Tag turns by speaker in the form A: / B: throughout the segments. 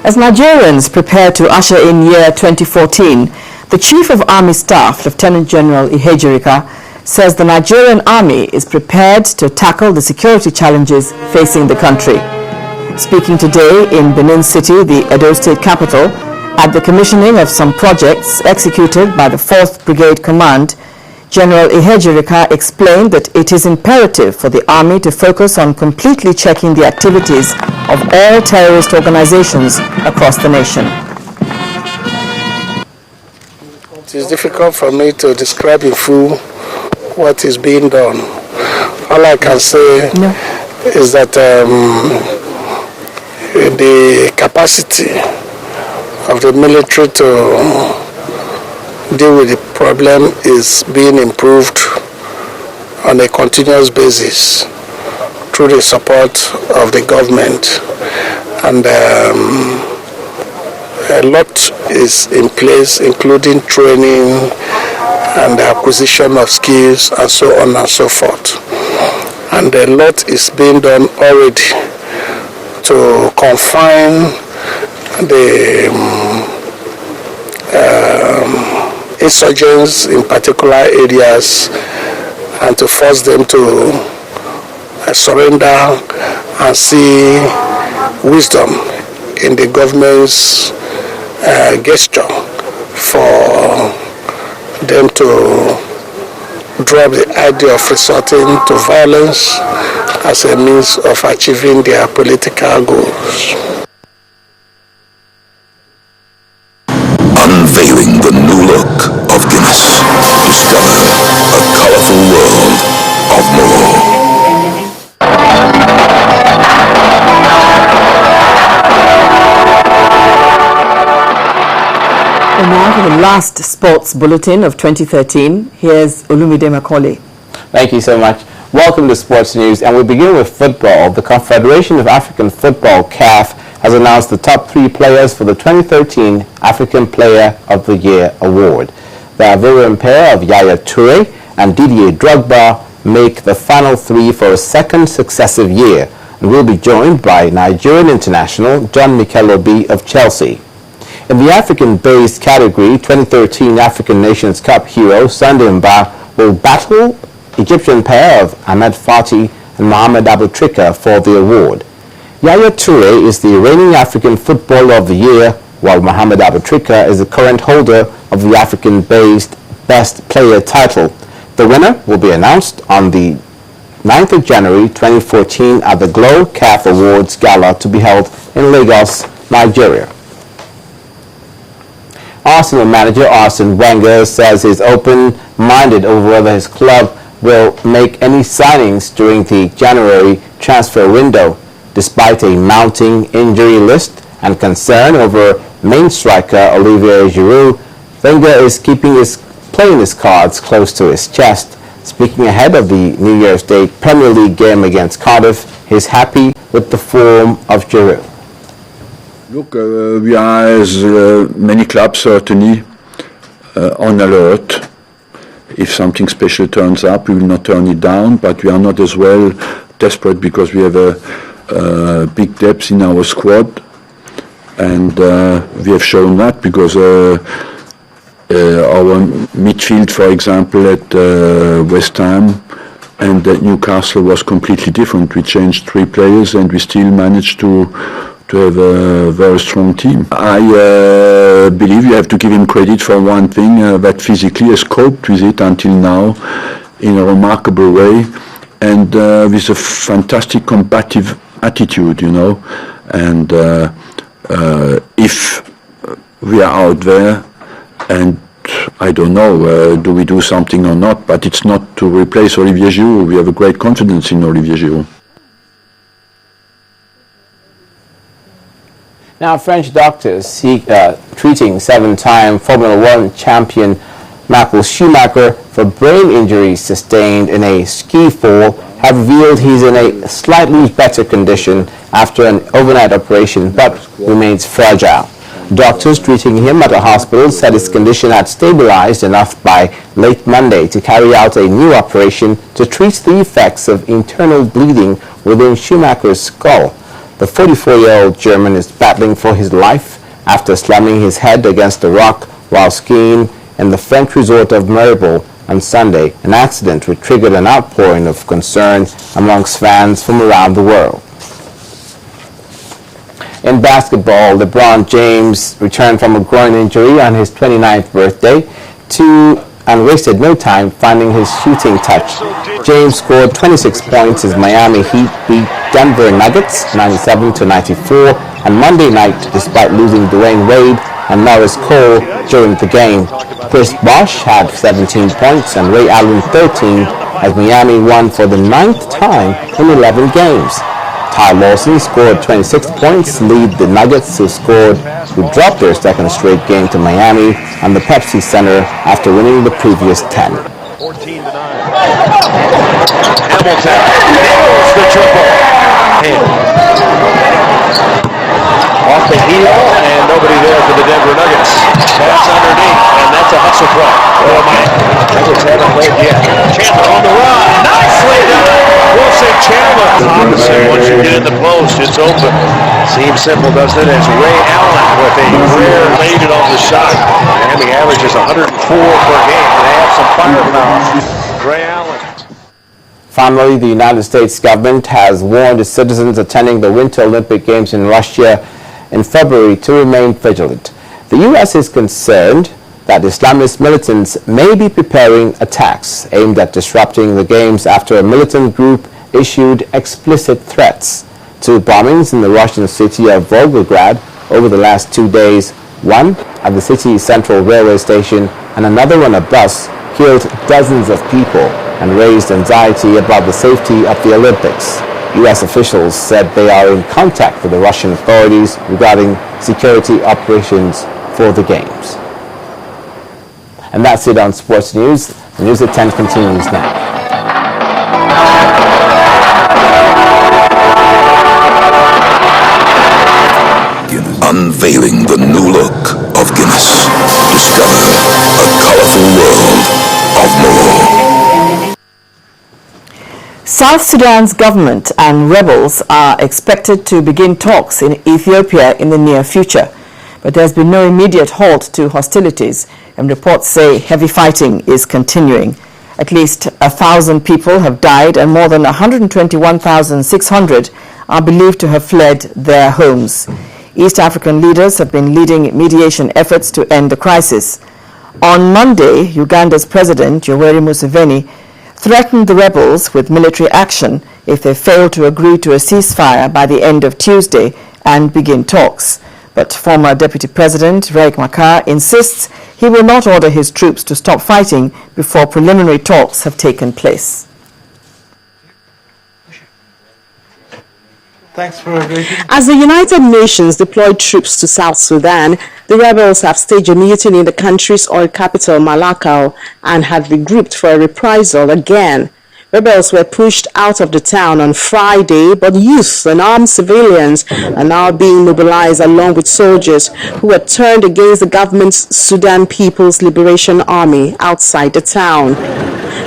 A: As Nigerians prepare to usher in year 2014, the Chief of Army Staff, Lieutenant General Ihejirika, says the Nigerian Army is prepared to tackle the security challenges facing the country. Speaking today in Benin City, the Edo State capital, at the commissioning of some projects executed by the 4th Brigade Command, General Ihejirika explained that it is imperative for the Army to focus on completely checking the activities of all terrorist organizations across the nation.
B: It is difficult for me to describe in full what is being done. All I can say is that the capacity of the military to deal with the problem is being improved on a continuous basis through the support of the government, and a lot is in place, including training and the acquisition of skills and so on and so forth. And a lot is being done already to confine the insurgents in particular areas and to force them to surrender and see wisdom in the government's gesture for them to drop the idea of resorting to violence as a means of achieving their political goals.
C: Unveiling the new look of Guinness. Discover a colorful world of more.
A: And now for the last sports bulletin of 2013, here's Olumide Macaulay.
D: Thank you so much. Welcome to Sports News, and we begin with football. The Confederation of African Football, CAF, has announced the top 3 players for the 2013 African Player of the Year Award. The Ivorian pair of Yaya Toure and Didier Drogba make the final 3 for a second successive year, and will be joined by Nigerian international John Mikel Obi of Chelsea. In the African-based category, 2013 African Nations Cup hero Sunday Mba will battle Egyptian pair of Ahmed Fati and Mohamed Aboutrika for the award. Yaya Toure is the reigning African Footballer of the Year, while Mohamed Aboutrika is the current holder of the African-based Best Player title. The winner will be announced on the 9th of January 2014 at the Glow CAF Awards Gala to be held in Lagos, Nigeria. Arsenal manager Arsene Wenger says he's open-minded over whether his club will make any signings during the January transfer window, despite a mounting injury list and concern over main striker Olivier Giroud. Wenger is playing his cards close to his chest. Speaking ahead of the New Year's Day Premier League game against Cardiff, he's happy with the form of Giroud.
E: Look, we are, as many clubs, certainly on alert. If something special turns up, we will not turn it down, but we are not as well desperate because we have a big depth in our squad, and we have shown that because our midfield, for example, at West Ham and at Newcastle was completely different. We changed 3 players and we still managed to have a very strong team. I believe you have to give him credit for one thing, that physically has coped with it until now in a remarkable way, and with a fantastic combative attitude, you know. And if we are out there, and I don't know, do we do something or not, but it's not to replace Olivier Giroud. We have a great confidence in Olivier Giroud.
D: Now, French doctors treating 7-time Formula One champion Michael Schumacher for brain injuries sustained in a ski fall have revealed he's in a slightly better condition after an overnight operation, but remains fragile. Doctors treating him at a hospital said his condition had stabilized enough by late Monday to carry out a new operation to treat the effects of internal bleeding within Schumacher's skull. The 44-year-old German is battling for his life after slamming his head against a rock while skiing in the French resort of Maribold on Sunday, an accident which triggered an outpouring of concern amongst fans from around the world. In basketball, LeBron James returned from a groin injury on his 29th birthday and wasted no time finding his shooting touch. James scored 26 points as Miami Heat beat Denver Nuggets 97-94 on Monday night despite losing Dwayne Wade and Norris Cole during the game. Chris Bosh had 17 points and Ray Allen 13 as Miami won for the 9th time in 11 games. Ty Lawson scored 26 points, lead the Nuggets who dropped their second straight game to Miami on the Pepsi Center after winning the previous 10.
F: 14-9. Hamilton nails the triple. Off the heel, and nobody there for the Denver Nuggets. Pass underneath, and that's a hustle play. Oh my, Nuggets haven't played yet. Chandler on the run, nicely done. We'll say Chandler. Opposite, once you get in the post, it's open. Seems simple, doesn't it? As Ray Allen with a rare faded off the shot. Miami averages 104 per game. They have some firepower. Ray Allen.
D: Finally, the United States government has warned its citizens attending the Winter Olympic Games in Russia in February to remain vigilant. The U.S. is concerned that Islamist militants may be preparing attacks aimed at disrupting the Games after a militant group issued explicit threats. 2 bombings in the Russian city of Volgograd over the last 2 days, one at the city's central railway station and another on a bus, killed dozens of people and raised anxiety about the safety of the Olympics. U.S. officials said they are in contact with the Russian authorities regarding security operations for the Games. And that's it on Sports News. The News at 10 continues now.
C: Unveiling the new look of Guinness. Discover a colorful world of more.
A: South Sudan's government and rebels are expected to begin talks in Ethiopia in the near future. But there's been no immediate halt to hostilities, and reports say heavy fighting is continuing. At least 1,000 people have died and more than 121,600 are believed to have fled their homes. East African leaders have been leading mediation efforts to end the crisis. On Monday, Uganda's President Yoweri Museveni threatened the rebels with military action if they fail to agree to a ceasefire by the end of Tuesday and begin talks. But former Deputy President Riek Machar insists he will not order his troops to stop fighting before preliminary talks have taken place.
G: As the United Nations deployed troops to South Sudan, the rebels have staged a mutiny in the country's oil capital, Malakal, and had regrouped for a reprisal again. Rebels were pushed out of the town on Friday, but youth and armed civilians are now being mobilized along with soldiers who were turned against the government's Sudan People's Liberation Army outside the town.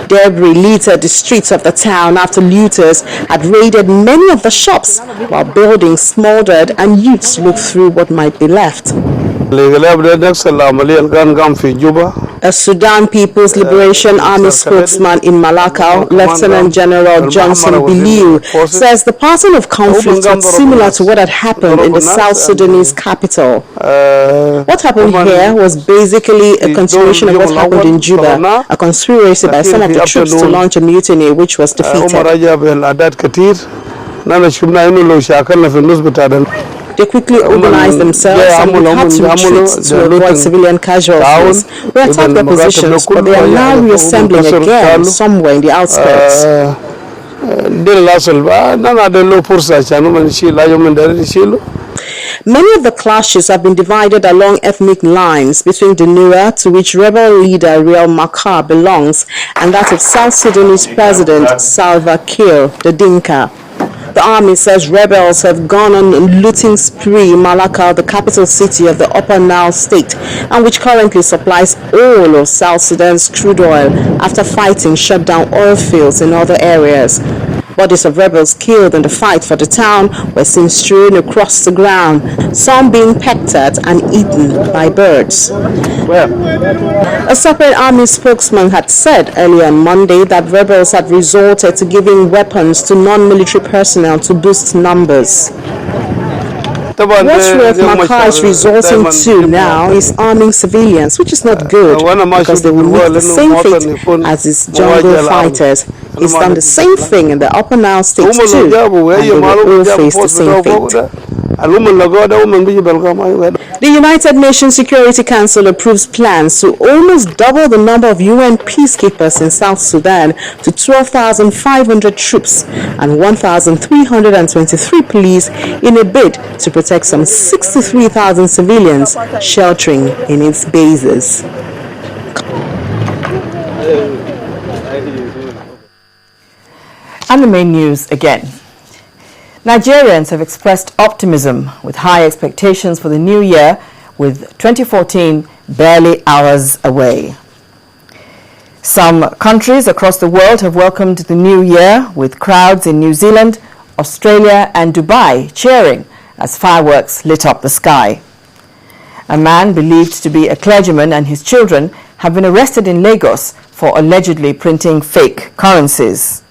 G: Debris littered the streets of the town after looters had raided many of the shops while buildings smoldered and youths looked through what might be left. A Sudan People's Liberation Army spokesman in Malakal, Lieutenant General Johnson Biliu, says the pattern of conflict was similar to what had happened in the South Sudanese capital. What happened here was basically a continuation of what happened in Juba, a conspiracy by some of the troops to launch a mutiny which was defeated. They quickly organized themselves and had to retreat to avoid civilian casualties. We attacked their positions, but they are now reassembling again somewhere in the outskirts. Many of the clashes have been divided along ethnic lines between the Nuer, to which rebel leader Riek Machar belongs, and that of South Sudanese President Salva Kiir, the Dinka. The army says rebels have gone on a looting spree in Malakal, the capital city of the Upper Nile state, and which currently supplies all of South Sudan's crude oil after fighting shut down oil fields in other areas. Bodies of rebels killed in the fight for the town were seen strewn across the ground, some being pecked at and eaten by birds. A separate army spokesman had said earlier on Monday that rebels had resorted to giving weapons to non-military personnel to boost numbers. What Maka is resorting to now is arming civilians, which is not good because they will meet the same fate as his jungle fighters. He's done the same thing in the Upper Nile State too, and they will all face the same fate. The United Nations Security Council approves plans to almost double the number of UN peacekeepers in South Sudan to 12,500 troops and 1,323 police in a bid to protect some 63,000 civilians sheltering in its bases.
A: And the main news again. Nigerians have expressed optimism with high expectations for the new year, with 2014 barely hours away. Some countries across the world have welcomed the new year with crowds in New Zealand, Australia and Dubai cheering as fireworks lit up the sky. A man believed to be a clergyman and his children have been arrested in Lagos for allegedly printing fake currencies.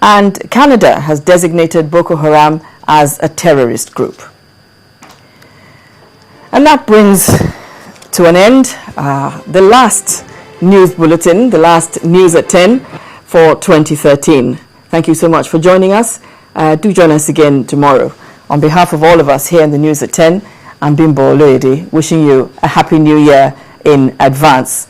A: And Canada has designated Boko Haram as a terrorist group. And that brings to an end the last news bulletin, the last News at 10 for 2013. Thank you so much for joining us. Do join us again tomorrow. On behalf of all of us here in the News at 10, I'm Bimbo Oloyede, wishing you a happy new year in advance.